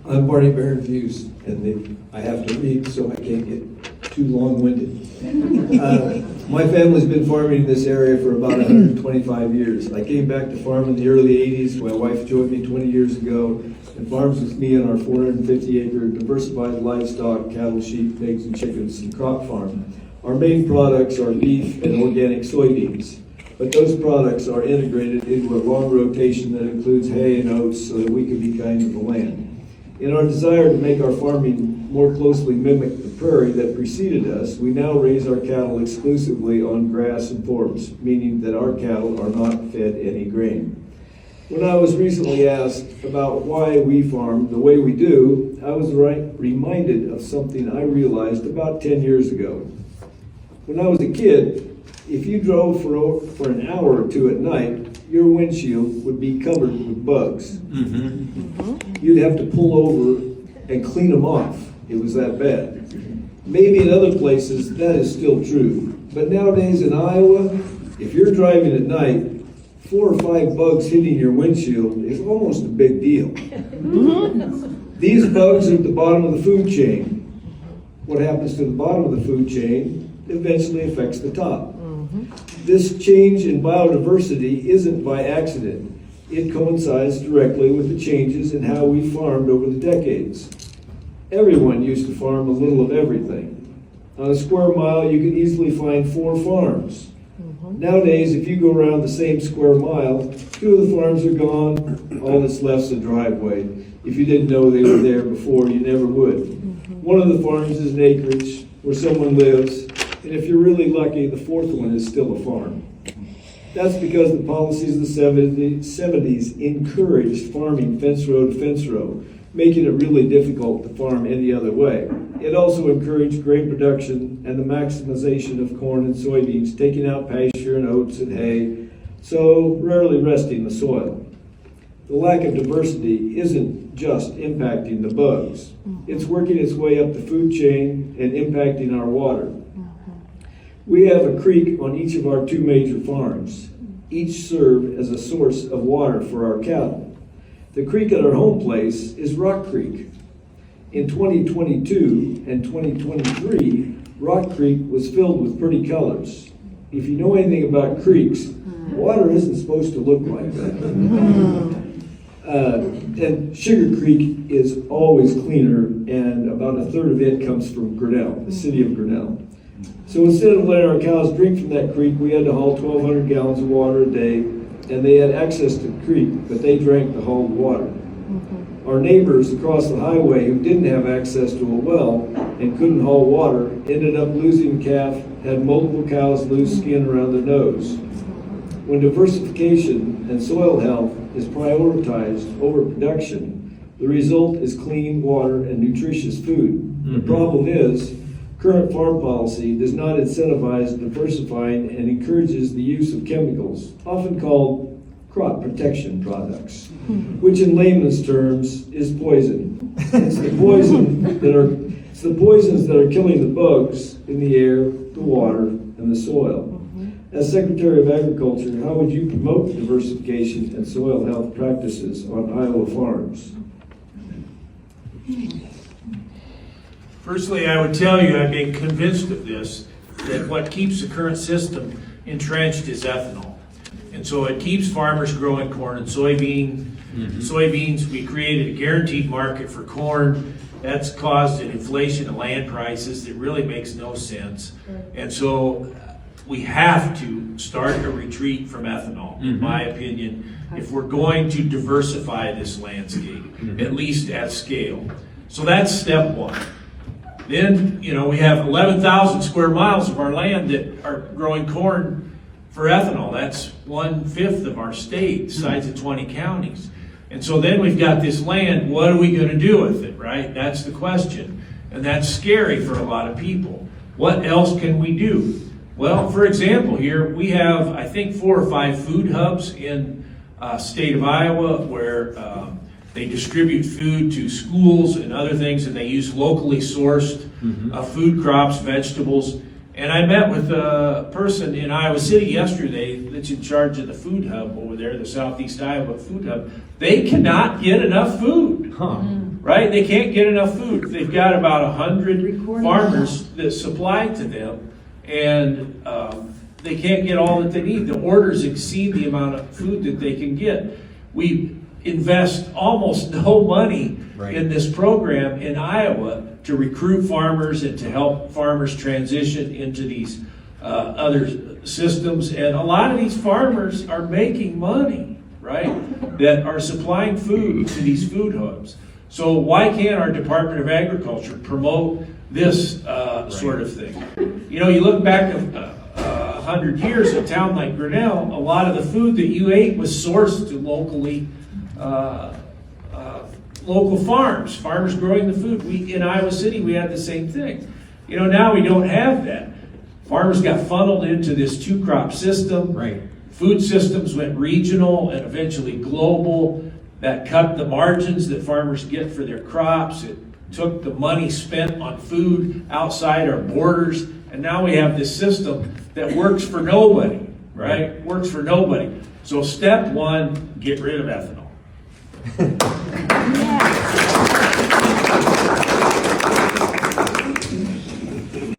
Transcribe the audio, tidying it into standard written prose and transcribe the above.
I'm Barney Barron Views, and I have to read so I can't get too long-winded. My family's been farming in this area for about 125 years. I came back to farm in the early 80s. My wife joined me 20 years ago and farms with me on our 450-acre diversified livestock, cattle, sheep, pigs, and chickens and crop farm. Our main products are beef and organic soybeans, but those products are integrated into a long rotation that includes hay and oats so that we can be kind to the land. In our desire to make our farming more closely mimic the prairie that preceded us, we now raise our cattle exclusively on grass and forbs, meaning that our cattle are not fed any grain. When I was recently asked about why we farm the way we do, I was reminded of something I realized about 10 years ago. When I was a kid, if you drove for an hour or two at night, your windshield would be covered with bugs. You'd have to pull over and clean them off. It was that bad. Maybe in other places that is still true. But nowadays in Iowa, if you're driving at night, 4 or 5 bugs hitting your windshield is almost a big deal. These bugs are at the bottom of the food chain. What happens to the bottom of the food chain eventually affects the top. This change in biodiversity isn't by accident. It coincides directly with the changes in how we farmed over the decades. Everyone used to farm a little of everything. On a square mile, you could easily find 4 farms. Nowadays, if you go around the same square mile, 2 of the farms are gone, all that's left is a driveway. If you didn't know they were there before, you never would. One of the farms is an acreage where someone lives, and if you're really lucky, the 4th one is still a farm. That's because the policies of the 70s encouraged farming fence row to fence row, making it really difficult to farm any other way. It also encouraged grain production and the maximization of corn and soybeans, taking out pasture and oats and hay, so rarely resting the soil. The lack of diversity isn't just impacting the bugs. It's working its way up the food chain and impacting our water. We have a creek on each of our 2 major farms. Each serve as a source of water for our cattle. The creek at our home place is Rock Creek. In 2022 and 2023, Rock Creek was filled with pretty colors. If you know anything about creeks, water isn't supposed to look like that. And Sugar Creek is always cleaner, and about 1/3 of it comes from Grinnell, the city of Grinnell. So instead of letting our cows drink from that creek, we had to haul 1,200 gallons of water a day, and they had access to the creek, but they drank the hauled water. Our neighbors across the highway who didn't have access to a well and couldn't haul water ended up losing a calf, had multiple cows lose skin around their nose. When diversification and soil health is prioritized over production, the result is clean water and nutritious food. The problem is, current farm policy does not incentivize diversifying and encourages the use of chemicals, often called crop protection products, which in layman's terms is poison. It's the poisons that are killing the bugs in the air, the water, and the soil. As Secretary of Agriculture, how would you promote diversification and soil health practices on Iowa farms? Firstly, I would tell you, I've been convinced of this, that what keeps the current system entrenched is ethanol. And so it keeps farmers growing corn and soybeans. We created a guaranteed market for corn. That's caused an inflation of land prices that really makes no sense. And so we have to start a retreat from ethanol, in my opinion, if we're going to diversify this landscape, at least at scale. So that's step 1. Then, we have 11,000 square miles of our land that are growing corn for ethanol. That's 1/5 of our state, besides the 20 counties. And so then we've got this land, what are we going to do with it, right? That's the question. And that's scary for a lot of people. What else can we do? Well, for example, here we have, I think, 4 or 5 food hubs in state of Iowa where they distribute food to schools and other things, and they use locally sourced food crops, vegetables. And I met with a person in Iowa City yesterday that's in charge of the food hub over there, the Southeast Iowa Food Hub. They cannot get enough food. right? They can't get enough food. They've got about 100 farmers that supply to them, and they can't get all that they need. The orders exceed the amount of food that they can get. We invest almost no money in this program in Iowa to recruit farmers and to help farmers transition into these other systems. And a lot of these farmers are making money, right, that are supplying food to these food hubs. So why can't our Department of Agriculture promote this sort of thing? You know, you look back 100 years, a town like Grinnell, a lot of the food that you ate was sourced to local farmers growing the food. In Iowa City, we had the same thing. You know, now we don't have that. Farmers got funneled into this two-crop system. Right. Food systems went regional and eventually global. That cut the margins that farmers get for their crops. It took the money spent on food outside our borders. And now we have this system that works for nobody, right? Works for nobody. So step one, get rid of ethanol.